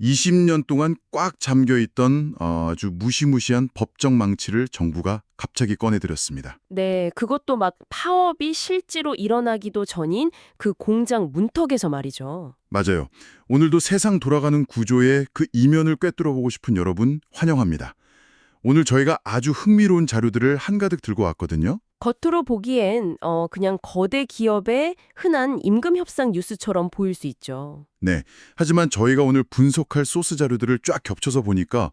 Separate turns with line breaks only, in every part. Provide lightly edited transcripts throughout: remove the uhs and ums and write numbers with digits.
20년 동안 꽉 잠겨있던 아주 무시무시한 법적 망치를 정부가 갑자기 꺼내들였습니다.
네, 그것도 막 파업이 실제로 일어나기도 전인 그 공장 문턱에서 말이죠.
맞아요. 오늘도 세상 돌아가는 구조의 그 이면을 꿰뚫어보고 싶은 여러분 환영합니다. 오늘 저희가 아주 흥미로운 자료들을 한가득 들고 왔거든요.
겉으로 보기엔 그냥 거대 기업의 흔한 임금 협상 뉴스처럼 보일 수 있죠.
네. 하지만 저희가 오늘 분석할 소스 자료들을 쫙 겹쳐서 보니까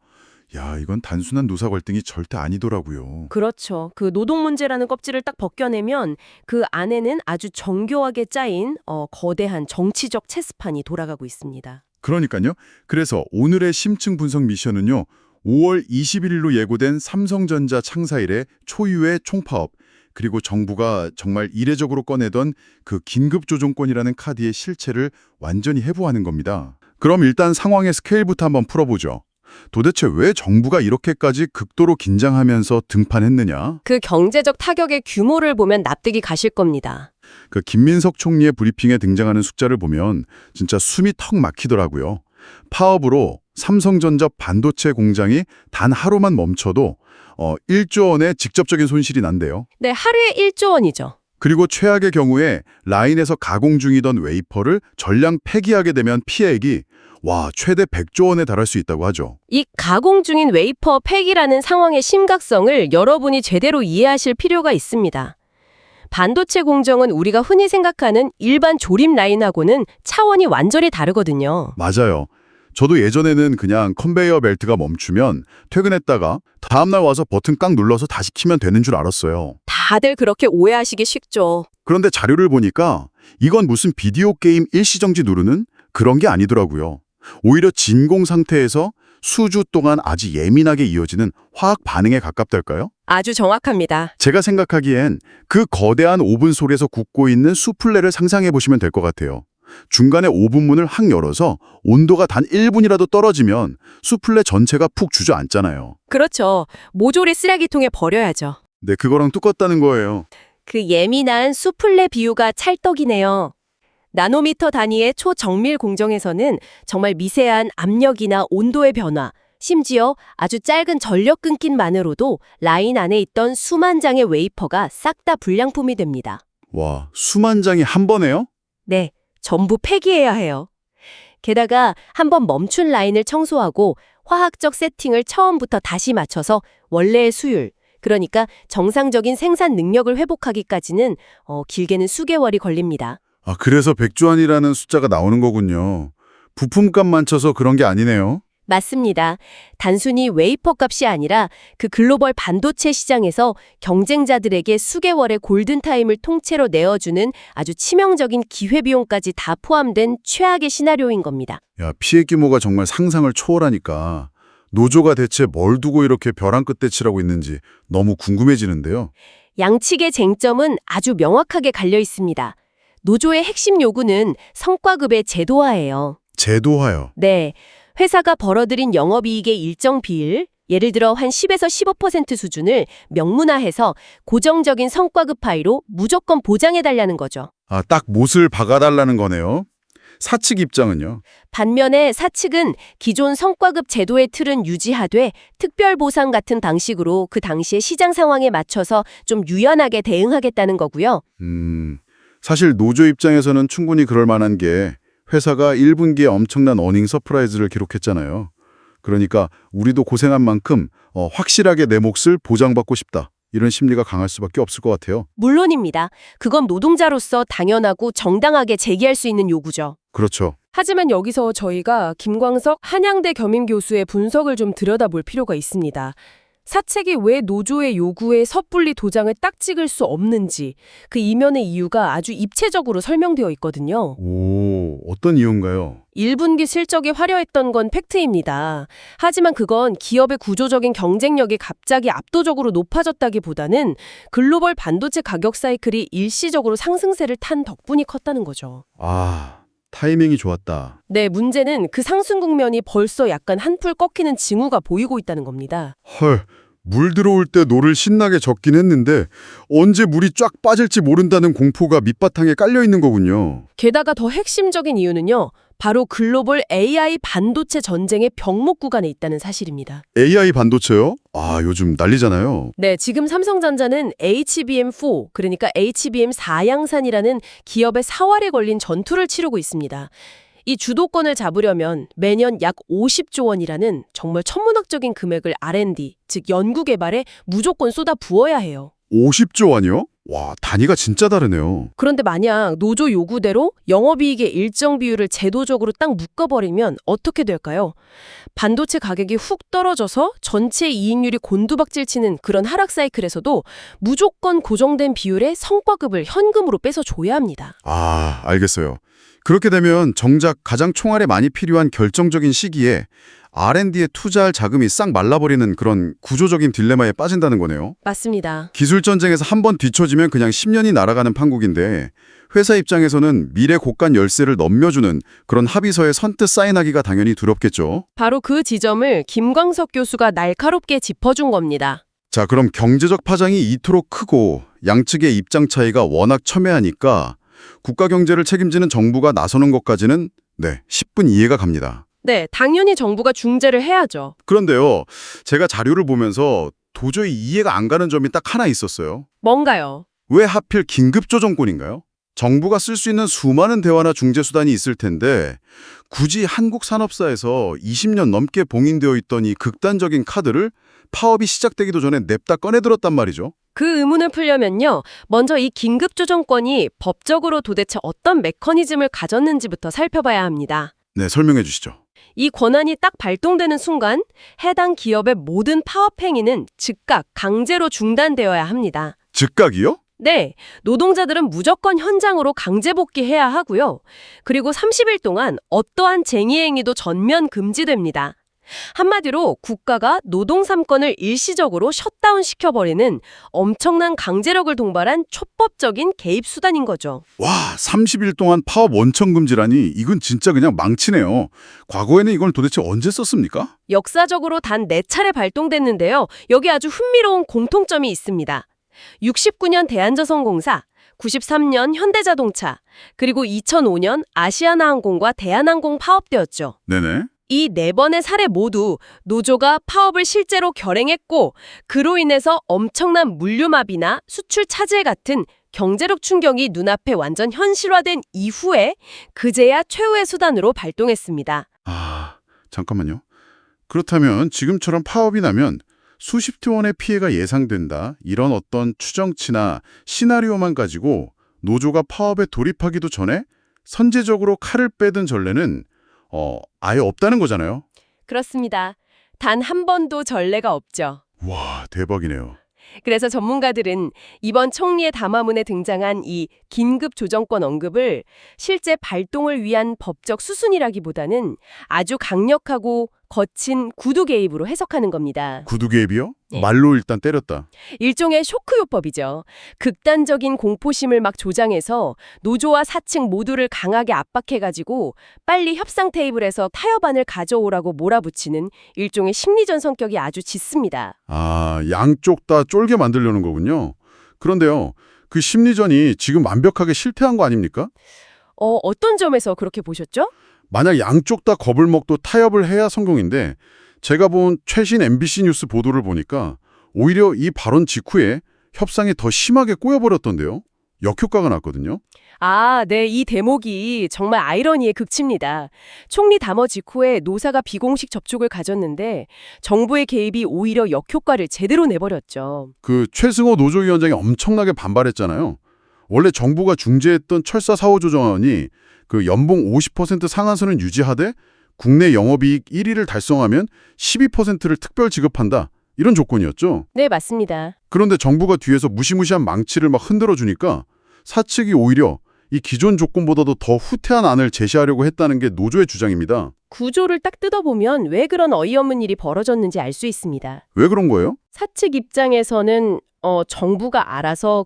야, 이건 단순한 노사 갈등이 절대 아니더라고요.
그렇죠. 그 노동 문제라는 껍질을 딱 벗겨내면 그 안에는 아주 정교하게 짜인 거대한 정치적 체스판이 돌아가고 있습니다.
그러니까요. 그래서 오늘의 심층 분석 미션은요. 5월 21일로 예고된 삼성전자 창사 이래 초유의 총파업, 그리고 정부가 정말 이례적으로 꺼내던 그 긴급조정권이라는 카드의 실체를 완전히 해부하는 겁니다. 그럼 일단 상황의 스케일부터 한번 풀어보죠. 도대체 왜 정부가 이렇게까지 극도로 긴장하면서 등판했느냐?
그 경제적 타격의 규모를 보면 납득이 가실 겁니다.
그 김민석 총리의 브리핑에 등장하는 숫자를 보면 진짜 숨이 턱 막히더라고요. 파업으로 삼성전자 반도체 공장이 단 하루만 멈춰도 1조 원의 직접적인 손실이 난대요.
네, 하루에 1조 원이죠.
그리고 최악의 경우에 라인에서 가공 중이던 웨이퍼를 전량 폐기하게 되면 피해액이 최대 100조 원에 달할 수 있다고 하죠.
이 가공 중인 웨이퍼 폐기라는 상황의 심각성을 여러분이 제대로 이해하실 필요가 있습니다. 반도체 공정은 우리가 흔히 생각하는 일반 조립 라인하고는 차원이 완전히 다르거든요.
맞아요. 저도 예전에는 그냥 컨베이어 벨트가 멈추면 퇴근했다가 다음날 와서 버튼 깡 눌러서 다시 키면 되는 줄 알았어요.
다들 그렇게 오해하시기 쉽죠.
그런데 자료를 보니까 이건 무슨 비디오 게임 일시정지 누르는 그런 게 아니더라고요. 오히려 진공 상태에서 수주 동안 아주 예민하게 이어지는 화학 반응에 가깝달까요?
아주 정확합니다.
제가 생각하기엔 그 거대한 오븐 속에서 굽고 있는 수플레를 상상해 보시면 될 것 같아요. 중간에 오븐 문을 확 열어서 온도가 단 1분이라도 떨어지면 수플레 전체가 푹 주저앉잖아요.
그렇죠. 모조리 쓰레기통에 버려야죠.
네, 그거랑 똑같다는 거예요.
그 예민한 수플레 비유가 찰떡이네요. 나노미터 단위의 초정밀 공정에서는 정말 미세한 압력이나 온도의 변화, 심지어 아주 짧은 전력 끊김만으로도 라인 안에 있던 수만 장의 웨이퍼가 싹 다 불량품이 됩니다.
와, 수만 장이 한 번에요?
네, 전부 폐기해야 해요. 게다가 한번 멈춘 라인을 청소하고 화학적 세팅을 처음부터 다시 맞춰서 원래의 수율, 그러니까 정상적인 생산 능력을 회복하기까지는 길게는 수개월이 걸립니다.
아, 그래서 백주환이라는 숫자가 나오는 거군요. 부품값 맞춰서 그런 게 아니네요.
맞습니다. 단순히 웨이퍼 값이 아니라 그 글로벌 반도체 시장에서 경쟁자들에게 수개월의 골든타임을 통째로 내어주는 아주 치명적인 기회비용까지 다 포함된 최악의 시나리오인 겁니다.
야, 피해 규모가 정말 상상을 초월하니까 노조가 대체 뭘 두고 이렇게 벼랑 끝에 치라고 있는지 너무 궁금해지는데요.
양측의 쟁점은 아주 명확하게 갈려 있습니다. 노조의 핵심 요구는 성과급의 제도화예요.
제도화요.
네, 회사가 벌어들인 영업이익의 일정 비율, 예를 들어 한 10에서 15% 수준을 명문화해서 고정적인 성과급 파이로 무조건 보장해달라는 거죠.
아, 딱 못을 박아달라는 거네요. 사측 입장은요?
반면에 사측은 기존 성과급 제도의 틀은 유지하되 특별 보상 같은 방식으로 그 당시의 시장 상황에 맞춰서 좀 유연하게 대응하겠다는 거고요.
사실 노조 입장에서는 충분히 그럴 만한 게 회사가 1분기에 엄청난 어닝 서프라이즈를 기록했잖아요. 그러니까 우리도 고생한 만큼 확실하게 내 몫을 보장받고 싶다. 이런 심리가 강할 수밖에 없을 것 같아요.
물론입니다. 그건 노동자로서 당연하고 정당하게 제기할 수 있는 요구죠.
그렇죠.
하지만 여기서 저희가 김광석 한양대 겸임교수의 분석을 좀 들여다볼 필요가 있습니다. 사측이 왜 노조의 요구에 섣불리 도장을 딱 찍을 수 없는지 그 이면의 이유가 아주 입체적으로 설명되어 있거든요.
오, 어떤 이유인가요?
1분기 실적이 화려했던 건 팩트입니다. 하지만 그건 기업의 구조적인 경쟁력이 갑자기 압도적으로 높아졌다기보다는 글로벌 반도체 가격 사이클이 일시적으로 상승세를 탄 덕분이 컸다는 거죠.
아, 타이밍이 좋았다.
네, 문제는 그 상승 국면이 벌써 약간 한풀 꺾이는 징후가 보이고 있다는 겁니다.
헐, 물 들어올 때 노를 신나게 젓긴 했는데 언제 물이 쫙 빠질지 모른다는 공포가 밑바탕에 깔려 있는 거군요.
게다가 더 핵심적인 이유는요. 바로 글로벌 AI 반도체 전쟁의 병목 구간에 있다는 사실입니다.
AI 반도체요? 아, 요즘 난리잖아요.
네, 지금 삼성전자는 HBM4, 그러니까 HBM4 양산이라는 기업의 사활에 걸린 전투를 치르고 있습니다. 이 주도권을 잡으려면 매년 약 50조 원이라는 정말 천문학적인 금액을 R&D, 즉 연구 개발에 무조건 쏟아 부어야 해요.
50조 원이요? 와, 단위가 진짜 다르네요.
그런데 만약 노조 요구대로 영업이익의 일정 비율을 제도적으로 딱 묶어버리면 어떻게 될까요? 반도체 가격이 훅 떨어져서 전체 이익률이 곤두박질치는 그런 하락 사이클에서도 무조건 고정된 비율의 성과급을 현금으로 뺏어 줘야 합니다.
아, 알겠어요. 그렇게 되면 정작 가장 총알에 많이 필요한 결정적인 시기에 R&D에 투자할 자금이 싹 말라버리는 그런 구조적인 딜레마에 빠진다는 거네요.
맞습니다.
기술 전쟁에서 한 번 뒤처지면 그냥 10년이 날아가는 판국인데 회사 입장에서는 미래 곡간 열쇠를 넘겨주는 그런 합의서에 선뜻 사인하기가 당연히 두렵겠죠.
바로 그 지점을 김광석 교수가 날카롭게 짚어준 겁니다.
자, 그럼 경제적 파장이 이토록 크고 양측의 입장 차이가 워낙 첨예하니까 국가 경제를 책임지는 정부가 나서는 것까지는 10분 이해가 갑니다.
네, 당연히 정부가 중재를 해야죠.
그런데요, 제가 자료를 보면서 도저히 이해가 안 가는 점이 딱 하나 있었어요.
뭔가요?
왜 하필 긴급조정권인가요? 정부가 쓸 수 있는 수많은 대화나 중재 수단이 있을 텐데 굳이 한국 산업사에서 20년 넘게 봉인되어 있던 이 극단적인 카드를 파업이 시작되기도 전에 냅다 꺼내들었단 말이죠.
그 의문을 풀려면요. 먼저 이 긴급조정권이 법적으로 도대체 어떤 메커니즘을 가졌는지부터 살펴봐야 합니다.
네, 설명해 주시죠.
이 권한이 딱 발동되는 순간 해당 기업의 모든 파업 행위는 즉각 강제로 중단되어야 합니다.
즉각이요?
네, 노동자들은 무조건 현장으로 강제 복귀해야 하고요. 그리고 30일 동안 어떠한 쟁의 행위도 전면 금지됩니다. 한마디로 국가가 노동 3권을 일시적으로 셧다운 시켜버리는 엄청난 강제력을 동반한 촉법적인 개입 수단인 거죠.
와, 30일 동안 파업 원천 금지라니 이건 진짜 그냥 망치네요. 과거에는 이걸 도대체 언제 썼습니까?
역사적으로 단 4차례 발동됐는데요. 여기 아주 흥미로운 공통점이 있습니다. 69년 대한조선공사, 93년 현대자동차, 그리고 2005년 아시아나항공과 대한항공 파업되었죠.
네네.
이 4번의 사례 모두 노조가 파업을 실제로 결행했고 그로 인해서 엄청난 물류마비나 수출 차질 같은 경제력 충격이 눈앞에 완전 현실화된 이후에 그제야 최후의 수단으로 발동했습니다.
아, 잠깐만요. 그렇다면 지금처럼 파업이 나면 수십조 원의 피해가 예상된다. 이런 어떤 추정치나 시나리오만 가지고 노조가 파업에 돌입하기도 전에 선제적으로 칼을 빼든 전례는 아예 없다는 거잖아요.
그렇습니다. 단 한 번도 전례가 없죠.
와, 대박이네요.
그래서 전문가들은 이번 총리의 담화문에 등장한 이 긴급 조정권 언급을 실제 발동을 위한 법적 수순이라기보다는 아주 강력하고 거친 구두 개입으로 해석하는 겁니다.
구두 개입이요?
네.
말로 일단 때렸다.
일종의 쇼크요법이죠. 극단적인 공포심을 막 조장해서 노조와 사측 모두를 강하게 압박해가지고 빨리 협상 테이블에서 타협안을 가져오라고 몰아붙이는 일종의 심리전 성격이 아주 짙습니다.
아, 양쪽 다 쫄게 만들려는 거군요. 그런데요, 그 심리전이 지금 완벽하게 실패한 거 아닙니까?
어떤 점에서 그렇게 보셨죠?
만약 양쪽 다 겁을 먹고 타협을 해야 성공인데 제가 본 최신 MBC 뉴스 보도를 보니까 오히려 이 발언 직후에 협상이 더 심하게 꼬여버렸던데요. 역효과가 났거든요.
아, 네, 이 대목이 정말 아이러니의 극치입니다. 총리 담화 직후에 노사가 비공식 접촉을 가졌는데 정부의 개입이 오히려 역효과를 제대로 내버렸죠.
그 최승호 노조위원장이 엄청나게 반발했잖아요. 원래 정부가 중재했던 철사 4호 조정안이 그 연봉 50% 상한선을 유지하되 국내 영업이익 1위를 달성하면 12%를 특별 지급한다. 이런 조건이었죠.
네, 맞습니다.
그런데 정부가 뒤에서 무시무시한 망치를 막 흔들어 주니까 사측이 오히려 이 기존 조건보다도 더 후퇴한 안을 제시하려고 했다는 게 노조의 주장입니다.
구조를 딱 뜯어보면 왜 그런 어이없는 일이 벌어졌는지 알 수 있습니다.
왜 그런 거예요?
사측 입장에서는 정부가 알아서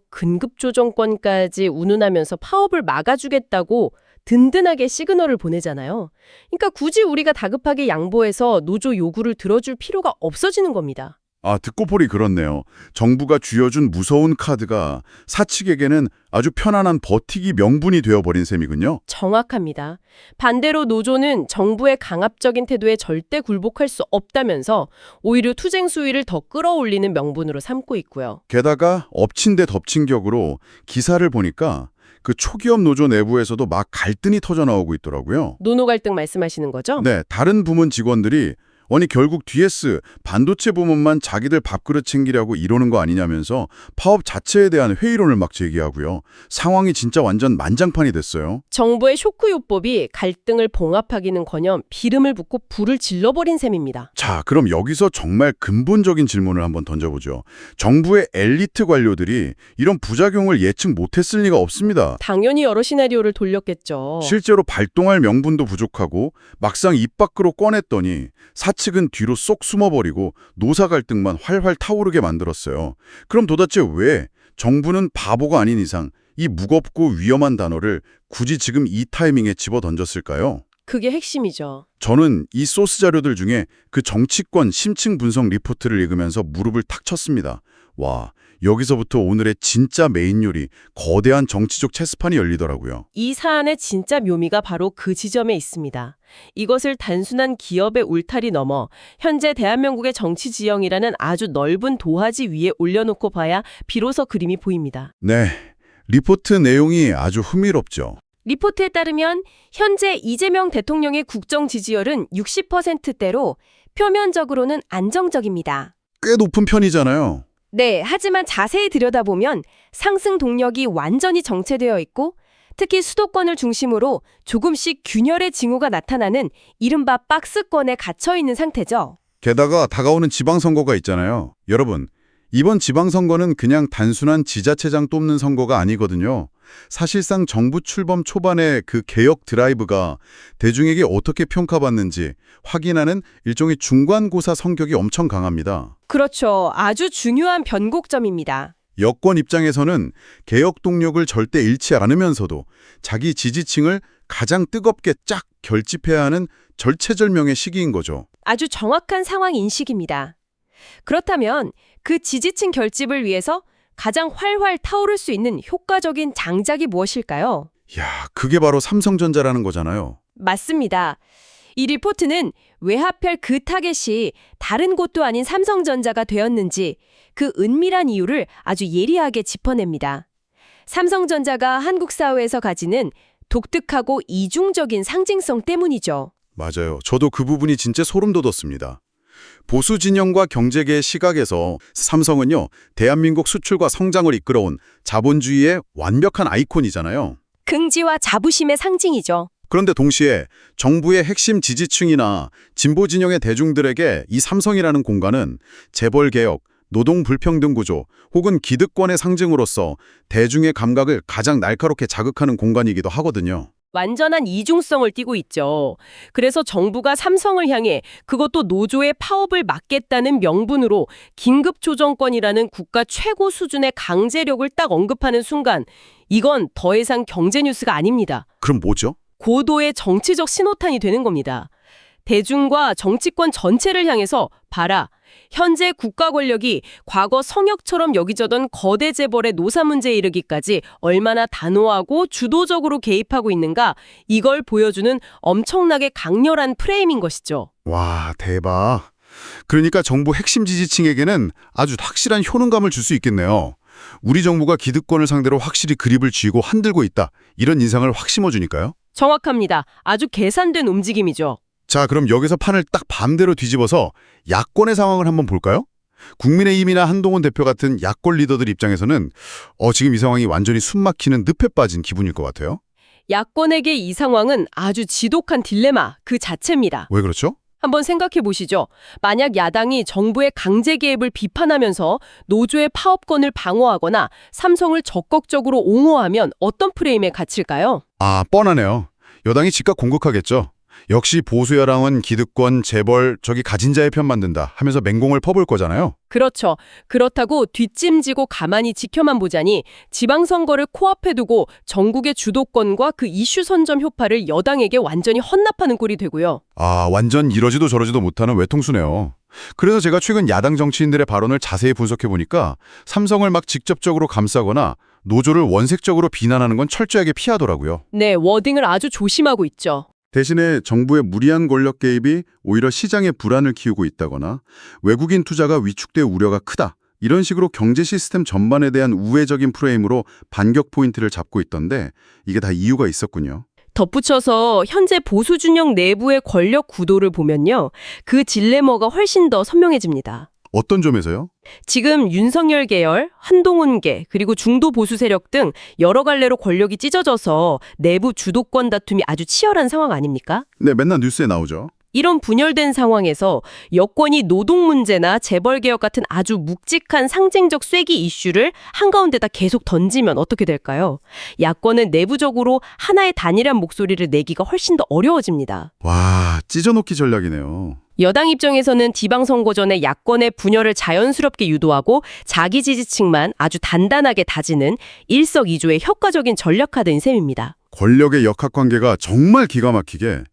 긴급조정권까지 운운하면서 파업을 막아주겠다고 든든하게 시그널을 보내잖아요. 그러니까 굳이 우리가 다급하게 양보해서 노조 요구를 들어줄 필요가 없어지는 겁니다.
아, 듣고 보니 그렇네요. 정부가 쥐어준 무서운 카드가 사측에게는 아주 편안한 버티기 명분이 되어버린 셈이군요.
정확합니다. 반대로 노조는 정부의 강압적인 태도에 절대 굴복할 수 없다면서 오히려 투쟁 수위를 더 끌어올리는 명분으로 삼고 있고요.
게다가 엎친 데 덮친 격으로 기사를 보니까 그 초기업 노조 내부에서도 막 갈등이 터져나오고 있더라고요.
노노 갈등 말씀하시는 거죠?
네, 다른 부문 직원들이 아니 결국 DS 반도체 부문만 자기들 밥그릇 챙기려고 이러는 거 아니냐면서 파업 자체에 대한 회의론을 막 제기하고요. 상황이 진짜 완전 만장판이 됐어요.
정부의 쇼크요법이 갈등을 봉합하기는커녕 비름을 붓고 불을 질러버린 셈입니다.
자, 그럼 여기서 정말 근본적인 질문을 한번 던져보죠. 정부의 엘리트 관료들이 이런 부작용을 예측 못했을 리가 없습니다.
당연히 여러 시나리오를 돌렸겠죠.
실제로 발동할 명분도 부족하고 막상 입 밖으로 꺼냈더니 사측은 뒤로 쏙 숨어버리고 노사 갈등만 활활 타오르게 만들었어요. 그럼 도대체 왜 정부는 바보가 아닌 이상 이 무겁고 위험한 단어를 굳이 지금 이 타이밍에 집어던졌을까요?
그게 핵심이죠.
저는 이 소스 자료들 중에 그 정치권 심층 분석 리포트를 읽으면서 무릎을 탁 쳤습니다. 와, 여기서부터 오늘의 진짜 메인 요리, 거대한 정치적 체스판이 열리더라고요.
이 사안의 진짜 묘미가 바로 그 지점에 있습니다. 이것을 단순한 기업의 울타리 넘어 현재 대한민국의 정치 지형이라는 아주 넓은 도화지 위에 올려놓고 봐야 비로소 그림이 보입니다.
네, 리포트 내용이 아주 흥미롭죠.
리포트에 따르면 현재 이재명 대통령의 국정 지지율은 60%대로 표면적으로는 안정적입니다.
꽤 높은 편이잖아요.
네, 하지만 자세히 들여다보면 상승 동력이 완전히 정체되어 있고 특히 수도권을 중심으로 조금씩 균열의 징후가 나타나는 이른바 박스권에 갇혀 있는 상태죠.
게다가 다가오는 지방선거가 있잖아요. 여러분, 이번 지방선거는 그냥 단순한 지자체장 뽑는 선거가 아니거든요. 사실상 정부 출범 초반의 그 개혁 드라이브가 대중에게 어떻게 평가받는지 확인하는 일종의 중간고사 성격이 엄청 강합니다.
그렇죠. 아주 중요한 변곡점입니다.
여권 입장에서는 개혁 동력을 절대 잃지 않으면서도 자기 지지층을 가장 뜨겁게 쫙 결집해야 하는 절체절명의 시기인 거죠.
아주 정확한 상황 인식입니다. 그렇다면 그 지지층 결집을 위해서 가장 활활 타오를 수 있는 효과적인 장작이 무엇일까요?
야, 그게 바로 삼성전자라는 거잖아요.
맞습니다. 이 리포트는 왜 하필 그 타겟이 다른 곳도 아닌 삼성전자가 되었는지 그 은밀한 이유를 아주 예리하게 짚어냅니다. 삼성전자가 한국 사회에서 가지는 독특하고 이중적인 상징성 때문이죠.
맞아요. 저도 그 부분이 진짜 소름 돋았습니다. 보수 진영과 경제계의 시각에서 삼성은요, 대한민국 수출과 성장을 이끌어온 자본주의의 완벽한 아이콘이잖아요.
긍지와 자부심의 상징이죠.
그런데 동시에 정부의 핵심 지지층이나 진보 진영의 대중들에게 이 삼성이라는 공간은 재벌 개혁, 노동 불평등 구조 혹은 기득권의 상징으로서 대중의 감각을 가장 날카롭게 자극하는 공간이기도 하거든요.
완전한 이중성을 띠고 있죠. 그래서 정부가 삼성을 향해 그것도 노조의 파업을 막겠다는 명분으로 긴급조정권이라는 국가 최고 수준의 강제력을 딱 언급하는 순간 이건 더 이상 경제 뉴스가 아닙니다.
그럼 뭐죠?
고도의 정치적 신호탄이 되는 겁니다. 대중과 정치권 전체를 향해서 봐라. 현재 국가 권력이 과거 성역처럼 여기저던 거대 재벌의 노사 문제에 이르기까지 얼마나 단호하고 주도적으로 개입하고 있는가 이걸 보여주는 엄청나게 강렬한 프레임인 것이죠.
와, 대박. 그러니까 정부 핵심 지지층에게는 아주 확실한 효능감을 줄 수 있겠네요. 우리 정부가 기득권을 상대로 확실히 그립을 쥐고 흔들고 있다. 이런 인상을 확 심어주니까요.
정확합니다. 아주 계산된 움직임이죠.
자, 그럼 여기서 판을 딱 반대로 뒤집어서 야권의 상황을 한번 볼까요? 국민의힘이나 한동훈 대표 같은 야권 리더들 입장에서는 지금 이 상황이 완전히 숨막히는 늪에 빠진 기분일 것 같아요.
야권에게 이 상황은 아주 지독한 딜레마 그 자체입니다.
왜 그렇죠?
한번 생각해 보시죠. 만약 야당이 정부의 강제 개입을 비판하면서 노조의 파업권을 방어하거나 삼성을 적극적으로 옹호하면 어떤 프레임에 갇힐까요?
아, 뻔하네요. 여당이 즉각 공격하겠죠. 역시 보수 여당은 기득권, 재벌, 저기 가진 자의 편 만든다 하면서 맹공을 퍼볼 거잖아요.
그렇죠. 그렇다고 뒷짐지고 가만히 지켜만 보자니 지방선거를 코앞에 두고 전국의 주도권과 그 이슈 선점 효파를 여당에게 완전히 헌납하는 꼴이 되고요.
아, 완전 이러지도 저러지도 못하는 외통수네요. 그래서 제가 최근 야당 정치인들의 발언을 자세히 분석해보니까 삼성을 막 직접적으로 감싸거나 노조를 원색적으로 비난하는 건 철저하게 피하더라고요.
네, 워딩을 아주 조심하고 있죠.
대신에 정부의 무리한 권력 개입이 오히려 시장의 불안을 키우고 있다거나 외국인 투자가 위축될 우려가 크다. 이런 식으로 경제 시스템 전반에 대한 우회적인 프레임으로 반격 포인트를 잡고 있던데 이게 다 이유가 있었군요.
덧붙여서 현재 보수 진영 내부의 권력 구도를 보면요. 그 딜레마가 훨씬 더 선명해집니다.
어떤 점에서요?
지금 윤석열 계열, 한동훈계, 그리고 중도 보수 세력 등 여러 갈래로 권력이 찢어져서 내부 주도권 다툼이 아주 치열한 상황 아닙니까?
네, 맨날 뉴스에 나오죠.
이런 분열된 상황에서 여권이 노동 문제나 재벌 개혁 같은 아주 묵직한 상징적 쐐기 이슈를 한가운데다 계속 던지면 어떻게 될까요? 야권은 내부적으로 하나의 단일한 목소리를 내기가 훨씬 더 어려워집니다.
와, 찢어놓기 전략이네요.
여당 입장에서는 지방선거 전에 야권의 분열을 자연스럽게 유도하고 자기 지지층만 아주 단단하게 다지는 일석이조의 효과적인 전략화된 셈입니다.
권력의 역학관계가 정말 기가 막히게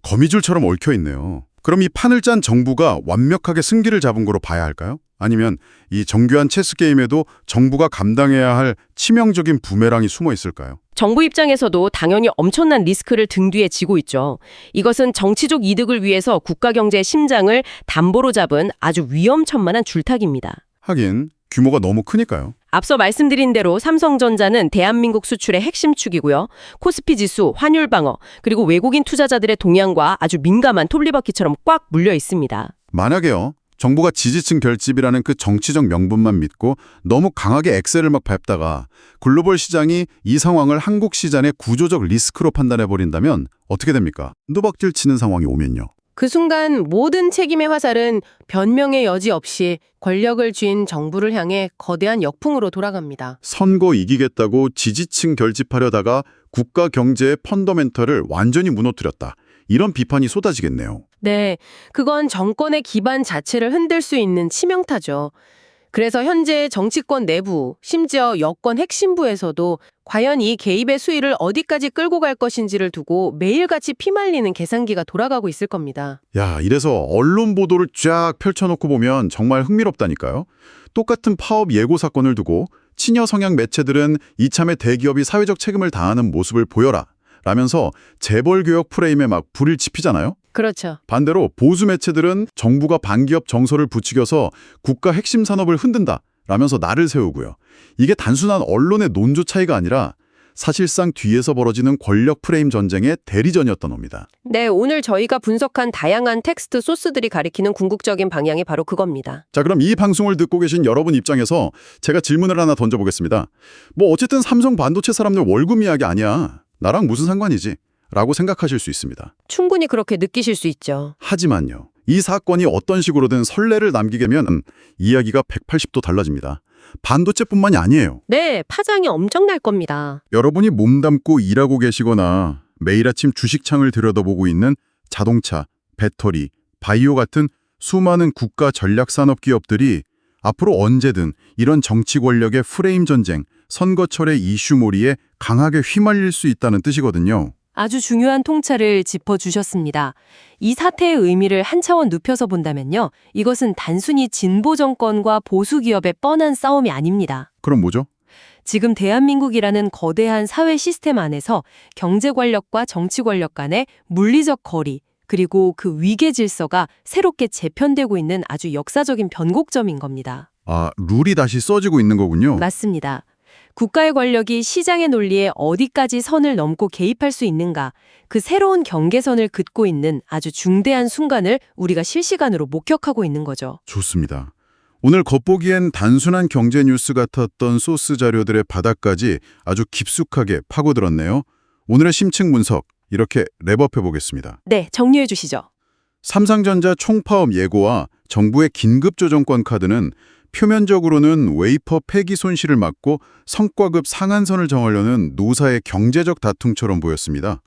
거미줄처럼 얽혀있네요. 그럼 이 판을 짠 정부가 완벽하게 승기를 잡은 거로 봐야 할까요? 아니면 이 정교한 체스 게임에도 정부가 감당해야 할 치명적인 부메랑이 숨어 있을까요?
정부 입장에서도 당연히 엄청난 리스크를 등 뒤에 지고 있죠. 이것은 정치적 이득을 위해서 국가 경제의 심장을 담보로 잡은 아주 위험천만한 줄타기입니다.
하긴 규모가 너무 크니까요.
앞서 말씀드린 대로 삼성전자는 대한민국 수출의 핵심 축이고요. 코스피 지수, 환율 방어, 그리고 외국인 투자자들의 동향과 아주 민감한 톱니바퀴처럼 꽉 물려 있습니다.
만약에요. 정부가 지지층 결집이라는 그 정치적 명분만 믿고 너무 강하게 엑셀을 막 밟다가 글로벌 시장이 이 상황을 한국 시장의 구조적 리스크로 판단해버린다면 어떻게 됩니까? 누박질 치는 상황이 오면요.
그 순간 모든 책임의 화살은 변명의 여지 없이 권력을 쥔 정부를 향해 거대한 역풍으로 돌아갑니다.
선거 이기겠다고 지지층 결집하려다가 국가 경제의 펀더멘털을 완전히 무너뜨렸다. 이런 비판이 쏟아지겠네요.
네, 그건 정권의 기반 자체를 흔들 수 있는 치명타죠. 그래서 현재 정치권 내부, 심지어 여권 핵심부에서도 과연 이 개입의 수위를 어디까지 끌고 갈 것인지를 두고 매일같이 피말리는 계산기가 돌아가고 있을 겁니다.
야, 이래서 언론 보도를 쫙 펼쳐놓고 보면 정말 흥미롭다니까요. 똑같은 파업 예고 사건을 두고 친여 성향 매체들은 이참에 대기업이 사회적 책임을 다하는 모습을 보여라 라면서 재벌교역 프레임에 막 불을 지피잖아요.
그렇죠.
반대로 보수 매체들은 정부가 반기업 정서를 부추겨서 국가 핵심 산업을 흔든다 라면서 날을 세우고요. 이게 단순한 언론의 논조 차이가 아니라 사실상 뒤에서 벌어지는 권력 프레임 전쟁의 대리전이었던 겁니다.
네, 오늘 저희가 분석한 다양한 텍스트 소스들이 가리키는 궁극적인 방향이 바로 그겁니다.
자, 그럼 이 방송을 듣고 계신 여러분 입장에서 제가 질문을 하나 던져보겠습니다. 뭐 어쨌든 삼성 반도체 사람들 월급 이야기 아니야. 나랑 무슨 상관이지? 라고 생각하실 수 있습니다.
충분히 그렇게 느끼실 수 있죠.
하지만요. 이 사건이 어떤 식으로든 선례를 남기게 되면 이야기가 180도 달라집니다. 반도체뿐만이 아니에요.
네, 파장이 엄청날 겁니다.
여러분이 몸담고 일하고 계시거나 매일 아침 주식창을 들여다보고 있는 자동차, 배터리, 바이오 같은 수많은 국가 전략 산업 기업들이 앞으로 언제든 이런 정치 권력의 프레임 전쟁, 선거철의 이슈몰이에 강하게 휘말릴 수 있다는 뜻이거든요.
아주 중요한 통찰을 짚어주셨습니다. 이 사태의 의미를 한 차원 눕혀서 본다면요. 이것은 단순히 진보 정권과 보수 기업의 뻔한 싸움이 아닙니다.
그럼 뭐죠?
지금 대한민국이라는 거대한 사회 시스템 안에서 경제 권력과 정치 권력 간의 물리적 거리, 그리고 그 위계 질서가 새롭게 재편되고 있는 아주 역사적인 변곡점인 겁니다.
아, 룰이 다시 써지고 있는 거군요.
맞습니다. 국가의 권력이 시장의 논리에 어디까지 선을 넘고 개입할 수 있는가, 그 새로운 경계선을 긋고 있는 아주 중대한 순간을 우리가 실시간으로 목격하고 있는 거죠.
좋습니다. 오늘 겉보기엔 단순한 경제 뉴스 같았던 소스 자료들의 바닥까지 아주 깊숙하게 파고들었네요. 오늘의 심층 분석, 이렇게 랩업해 보겠습니다.
네, 정리해 주시죠.
삼성전자 총파업 예고와 정부의 긴급조정권 카드는 표면적으로는 웨이퍼 폐기 손실을 막고 성과급 상한선을 정하려는 노사의 경제적 다툼처럼 보였습니다.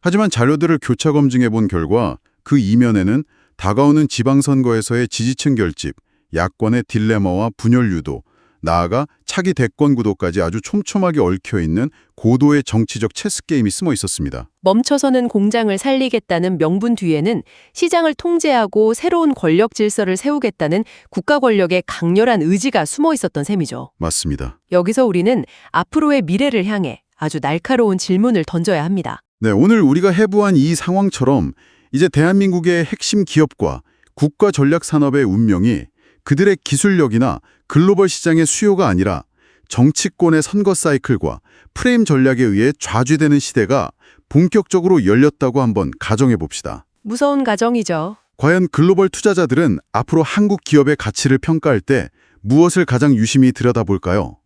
하지만 자료들을 교차 검증해 본 결과 그 이면에는 다가오는 지방선거에서의 지지층 결집, 야권의 딜레마와 분열 유도, 나아가 차기 대권 구도까지 아주 촘촘하게 얽혀있는 고도의 정치적 체스게임이 숨어 있었습니다.
멈춰서는 공장을 살리겠다는 명분 뒤에는 시장을 통제하고 새로운 권력 질서를 세우겠다는 국가 권력의 강렬한 의지가 숨어 있었던 셈이죠.
맞습니다.
여기서 우리는 앞으로의 미래를 향해 아주 날카로운 질문을 던져야 합니다.
네, 오늘 우리가 해부한 이 상황처럼 이제 대한민국의 핵심 기업과 국가 전략 산업의 운명이 그들의 기술력이나 글로벌 시장의 수요가 아니라 정치권의 선거 사이클과 프레임 전략에 의해 좌지되는 시대가 본격적으로 열렸다고 한번 가정해 봅시다.
무서운 가정이죠.
과연 글로벌 투자자들은 앞으로 한국 기업의 가치를 평가할 때 무엇을 가장 유심히 들여다볼까요?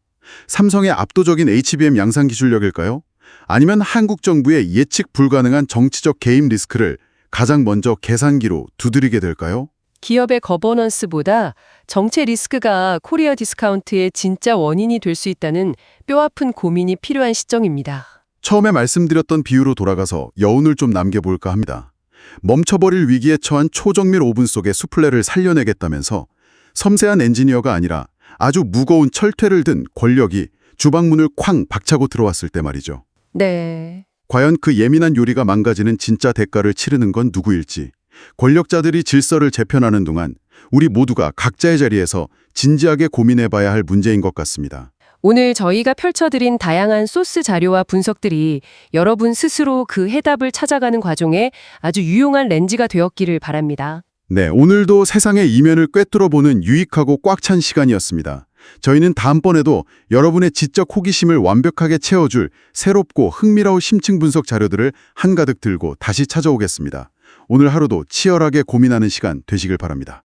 삼성의 압도적인 HBM 양산 기술력일까요? 아니면 한국 정부의 예측 불가능한 정치적 개입 리스크를 가장 먼저 계산기로 두드리게 될까요?
기업의 거버넌스보다 정체 리스크가 코리아 디스카운트의 진짜 원인이 될 수 있다는 뼈아픈 고민이 필요한 시점입니다.
처음에 말씀드렸던 비유로 돌아가서 여운을 좀 남겨볼까 합니다. 멈춰버릴 위기에 처한 초정밀 오븐 속의 수플레를 살려내겠다면서 섬세한 엔지니어가 아니라 아주 무거운 철퇴를 든 권력이 주방문을 쾅 박차고 들어왔을 때 말이죠.
네.
과연 그 예민한 요리가 망가지는 진짜 대가를 치르는 건 누구일지, 권력자들이 질서를 재편하는 동안 우리 모두가 각자의 자리에서 진지하게 고민해봐야 할 문제인 것 같습니다.
오늘 저희가 펼쳐드린 다양한 소스 자료와 분석들이 여러분 스스로 그 해답을 찾아가는 과정에 아주 유용한 렌즈가 되었기를 바랍니다.
네, 오늘도 세상의 이면을 꿰뚫어보는 유익하고 꽉 찬 시간이었습니다. 저희는 다음번에도 여러분의 지적 호기심을 완벽하게 채워줄 새롭고 흥미로운 심층 분석 자료들을 한가득 들고 다시 찾아오겠습니다. 오늘 하루도 치열하게 고민하는 시간 되시길 바랍니다.